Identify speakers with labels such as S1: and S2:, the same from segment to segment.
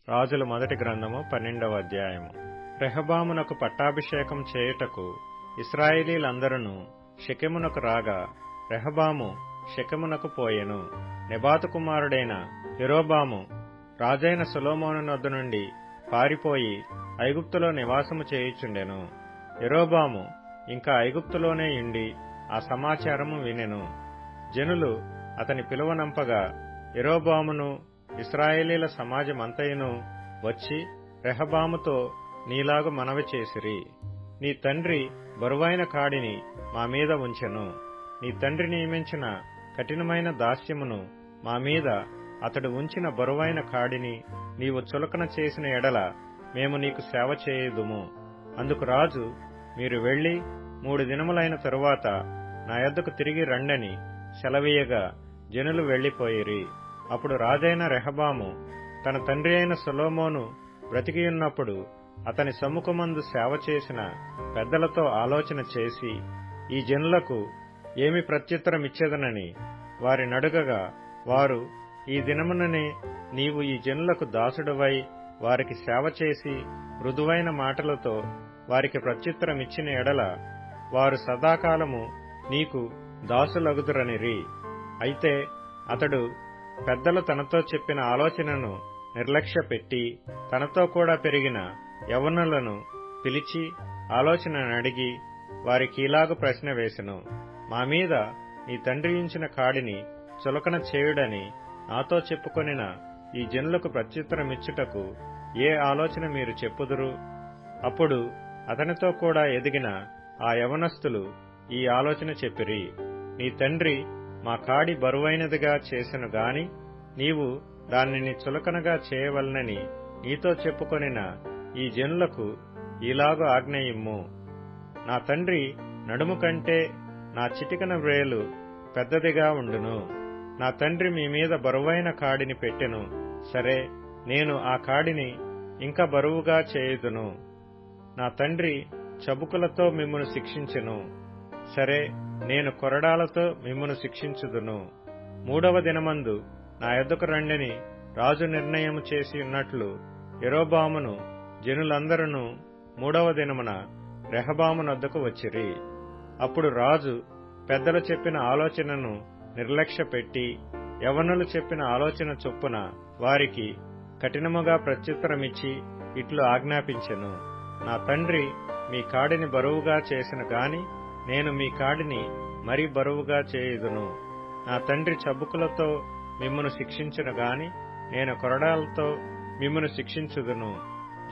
S1: రాజుల మొదటి గ్రంథము 12వ అధ్యాయము. రెహబామునకు పట్టాభిషేకం చేయుటకు ఇశ్రాయేలీలందరూ షెకెమునకు రాగా రెహబాము షెకెమునకు పోయెను. నెబాతు కుమారుడైన యరొబాము రాజైన సొలొమోను నొద్ద నుండి పారిపోయి ఐగుప్తులో నివాసము చేయుచుండెను. యరొబాము ఇంకా ఐగుప్తులోనే యుండి ఆ సమాచారము వినెను. జనులు అతని పిలువనంపగా యరొబామును ఇశ్రాయేలీల సమాజమంతయును వచ్చి రెహబాముతో నీలాగు మనవి చేసిరి. నీ తండ్రి బరువైన కాడిని మా మీద ఉంచెను. నీ తండ్రి నియమించిన కఠినమైన దాస్యమును మా మీద అతడు ఉంచిన బరువైన కాడిని నీవు చులకన చేసిన ఎడల మేము నీకు సేవ చేయుదుము. అందుకు రాజు, మీరు వెళ్లి 3 దినములైన తరువాత నా యొద్దకు తిరిగి రండని సెలవీయగా జనులు వెళ్లిపోయిరి. అప్పుడు రాజైన రెహబాము తన తండ్రి అయిన సొలొమోను బ్రతికియున్నప్పుడు అతని సమ్ముఖమందు సేవ చేసిన పెద్దలతో ఆలోచన చేసి ఈ జనులకు ఏమి ప్రత్యుత్తరమిచ్చేదనని వారినడుగగా, వారు, ఈ దినముననే నీవు ఈ జనులకు దాసుడవై వారికి సేవ చేసి మృదువైన మాటలతో వారికి ప్రత్యుత్తరమిచ్చిన ఎడల వారు సదాకాలము నీకు దాసులగుదురనిరి. అయితే అతడు పెద్దలు తనతో చెప్పిన ఆలోచనను నిర్లక్ష్యపెట్టి తనతో కూడా పెరిగిన యవ్వనులను పిలిచి ఆలోచననడిగి వారికి ఇలాగు ప్రశ్న వేసెను. మా మీద నీ తండ్రి ఉంచిన కాడిని చులకన చేయుడని నాతో చెప్పుకొనిన ఈ జనులకు ప్రత్యుత్తరమిచ్చుటకు ఏ ఆలోచన మీరు చెప్పుదురు? అప్పుడు అతనితో కూడా ఎదిగిన ఆ యవనస్తులు ఈ ఆలోచన చెప్పిరి. నీ తండ్రి మా కాడి బరువైనదిగా చేసెను గాని నీవు దానిని చులకనగా చేయవలనని నీతో చెప్పుకొనిన ఈ జనులకు ఈలాగు ఆజ్ఞయిమ్ము. నా తండ్రి నడుము కంటే నా చిటికన వ్రేలు పెద్దదిగా ఉండును. నా తండ్రి మీ మీద బరువైన కాడిని పెట్టెను. సరే, నేను ఆ కాడిని ఇంకా బరువుగా చేయుదును. నా తండ్రి చబుకులతో మిమ్మును శిక్షించెను. సరే, నేను కొరడాలతో మిమ్మును శిక్షించుదును. 3వ దినమందు నా యొద్దకు రండని రాజు నిర్ణయము చేసి ఉన్నట్లు యరొబామును జనులందరూ 3వ దినమున రెహబాము నొద్దకు వచ్చిరి. అప్పుడు రాజు పెద్దలు చెప్పిన ఆలోచనను నిర్లక్ష్యపెట్టి యవనులు చెప్పిన ఆలోచన చొప్పున వారికి కఠినముగా ప్రత్యుత్తరమిచ్చి ఇట్లు ఆజ్ఞాపించెను. నా తండ్రి మీ కాడిని బరువుగా చేసిన గాని నేను మీ కాడిని మరీ బరువుగా చేయుదును. నా తండ్రి చబుకులతో మిమ్మును శిక్షించును గాని నేను కొరడాలతో మిమ్మును శిక్షించుదును.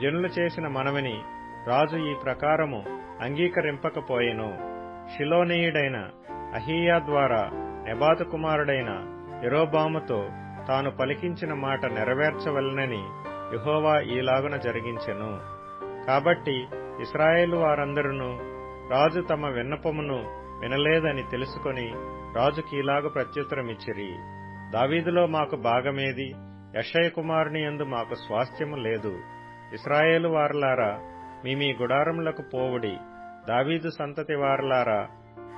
S1: జనులు చేసిన మనవిని రాజు ఈ ప్రకారము అంగీకరింపకపోయెను. షిలోనీయుడైన అహీయా ద్వారా నెబాతు కుమారుడైన యరొబాముతో తాను పలికించిన మాట నెరవేర్చవలెనని యెహోవా ఈలాగున జరిగించెను. కాబట్టి ఇశ్రాయేలు వారందరూ రాజు తమ విన్నపమును వినలేదని తెలుసుకొని రాజుకి ఇలాగు ప్రత్యుత్తరమిచ్చిరి. దావీదులో మాకు భాగమేది? యెషయ కుమారుని యందు మాకు స్వాస్థ్యము లేదు. ఇశ్రాయేలు వారలారా, మీ గుడారములకు పోవుడి. దావీదు సంతతి వారలారా,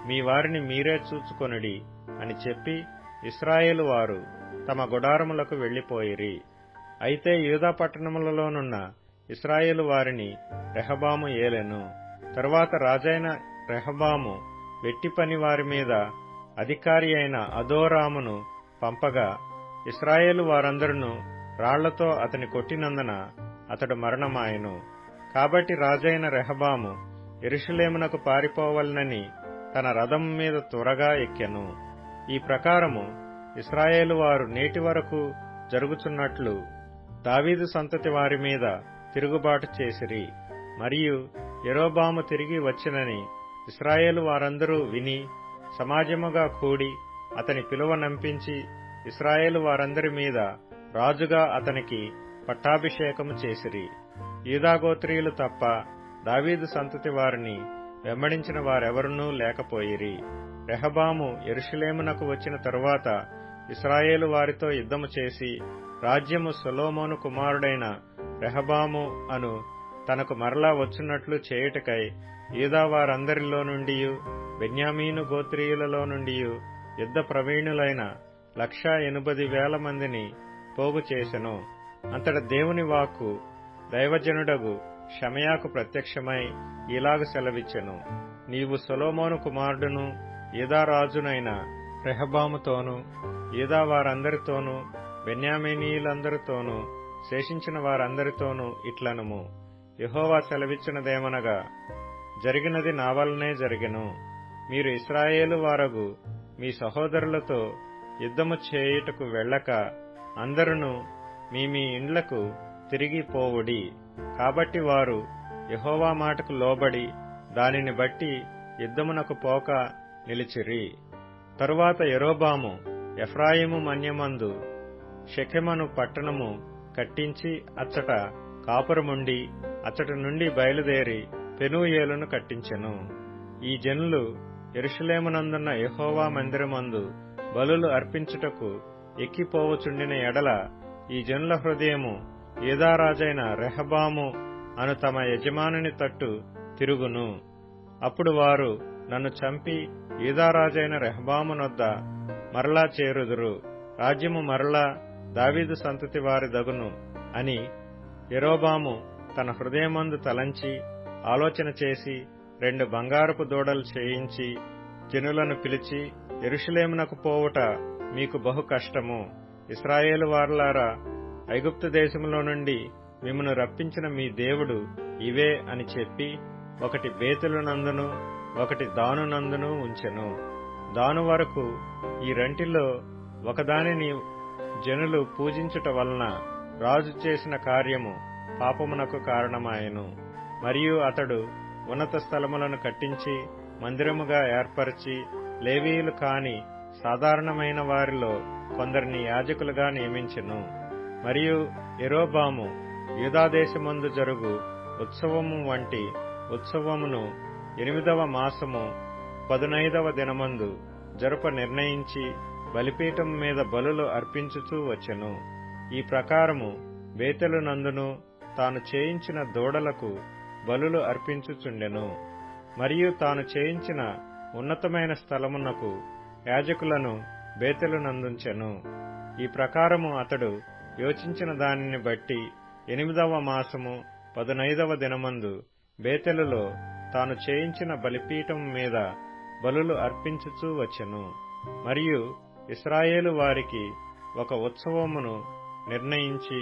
S1: మీ వారిని మీరే చూచుకొనుడి అని చెప్పి ఇశ్రాయేలు వారు తమ గుడారములకు వెళ్లిపోయిరి. అయితే యూదా పట్టణములలోనున్న ఇశ్రాయేలు వారిని రెహబాము ఏలెను. తరువాత రాజైన రెహబాము వెట్టి పని వారి మీద అధికారి అయిన అదోరామును పంపగా ఇశ్రాయేలు వారందరూ రాళ్లతో అతని కొట్టినందున అతడు మరణమాయెను. కాబట్టి రాజైన రెహబాము యెరూషలేమునకు పారిపోవలనని తన రథము మీద త్వరగా ఎక్కెను. ఈ ప్రకారము ఇశ్రాయేలు వారు నేటి వరకు జరుగుచున్నట్లు దావీదు సంతతి వారి మీద తిరుగుబాటు చేసిరి. మరియు యరొబాము తిరిగి వచ్చినని ఇశ్రాయేలు వారందరూ విని సమాజముగా కూడి అతని పిలువనంపించి ఇశ్రాయేలు వారందరి మీద రాజుగా అతనికి పట్టాభిషేకము చేసిరి. యూదాగోత్రీయులు తప్ప దావీదు సంతతి వారిని వెంబడించిన వారెవరునూ లేకపోయిరి. రెహబాము యెరూషలేమునకు వచ్చిన తరువాత ఇశ్రాయేలు వారితో యుద్ధము చేసి రాజ్యము సొలొమోను కుమారుడైన రెహబాము అను తనకు మరలా వచ్చున్నట్లు చేయుటకై యూదా వారందరిలో నుండియు బెన్యామీను గోత్రీయులలో నుండియు యుద్ధ ప్రవీణులైన 180,000 మందిని పోగు చేసెను. అంతట దేవుని వాక్కు దైవజనుడగు షమయాకు ప్రత్యక్షమై ఇలాగ సెలవిచ్చెను. నీవు సొలొమోను కుమారుడును యూదా రాజునైన రెహబాముతోనూ యూదా వారందరితోనూ బెన్యామీనీయులందరితోనూ శేషించిన వారందరితోనూ ఇట్లనుము, యెహోవా సెలవిచ్చినదేమనగా, జరిగినది నా వల్లనే జరిగెను. మీరు ఇశ్రాయేలు వారగు మీ సహోదరులతో యుద్ధము చేయుటకు వెళ్ళక అందరును మీ మీ ఇండ్లకు తిరిగి పోవుడి. కాబట్టి వారు యెహోవా మాటకు లోబడి దానిని బట్టి యుద్ధమునకు పోక నిలిచిరి. తరువాత యరొబాము ఎఫ్రాయిము మన్యమందు షెకెమను పట్టణము కట్టించి అచ్చట కాపురముండి అచ్చటి నుండి బయలుదేరి పెనూయేలును కట్టించెను. ఈ జనులు యెరూషలేమునందున్న యెహోవా మందిరమందు బలులు అర్పించుటకు ఎక్కిపోవచుండిన ఎడల ఈ జనుల హృదయము యూదారాజైన రెహబాము అను తమ యజమానుని తట్టు తిరుగును. అప్పుడు వారు నన్ను చంపి యూదారాజైన రెహబామునొద్ద మరలా చేరుదురు, రాజ్యము మరలా దావీదు సంతతి వారి దగును అని యరొబాము తన హృదయమందు తలంచి ఆలోచన చేసి 2 బంగారపు దూడలు చేయించి జనులను పిలిచి, యెరూషలేమునకు పోవుట మీకు బహు కష్టము. ఇశ్రాయేలు వారలారా, ఐగుప్తు దేశములో నుండి మిమ్మును రప్పించిన మీ దేవుడు ఇవే అని చెప్పి ఒకటి బేతేలునందును ఒకటి దానునందును ఉంచెను. దాను వరకు ఈ రెంటిలో ఒకదానిని జనులు పూజించుట వలన రాజు చేసిన కార్యము పాపమునకు కారణమాయెను. మరియు అతడు ఉన్నత స్థలములను కట్టించి మందిరముగా ఏర్పరచి లేవీయులు కాని సాధారణమైన వారిలో కొందరిని యాజకులుగా నియమించెను. మరియు యరొబాము యూదాదేశమందు జరుగు ఉత్సవము వంటి ఉత్సవమును 8వ మాసము 15వ దినమందు జరుప నిర్ణయించి బలిపీఠం మీద బలులు అర్పించుచూ వచ్చెను. ఈ ప్రకారము బేతేలునందును తాను చేయించిన దూడలకు బలులు అర్పించుచుండెను. మరియు తాను చేయించిన ఉన్నతమైన స్థలమునకు యాజకులను బేతేలునందుంచెను. ఈ ప్రకారము అతడు యోచించిన దానిని బట్టి 8వ మాసము 15వ దినమందు బేతేలులో తాను చేయించిన బలిపీఠం మీద బలులు అర్పించుచూ వచ్చెను. మరియు ఇశ్రాయేలు వారికి ఒక ఉత్సవమును నిర్ణయించి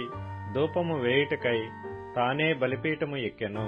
S1: ధూపము వేయుటకై తానే బలిపీఠము ఎక్కెను.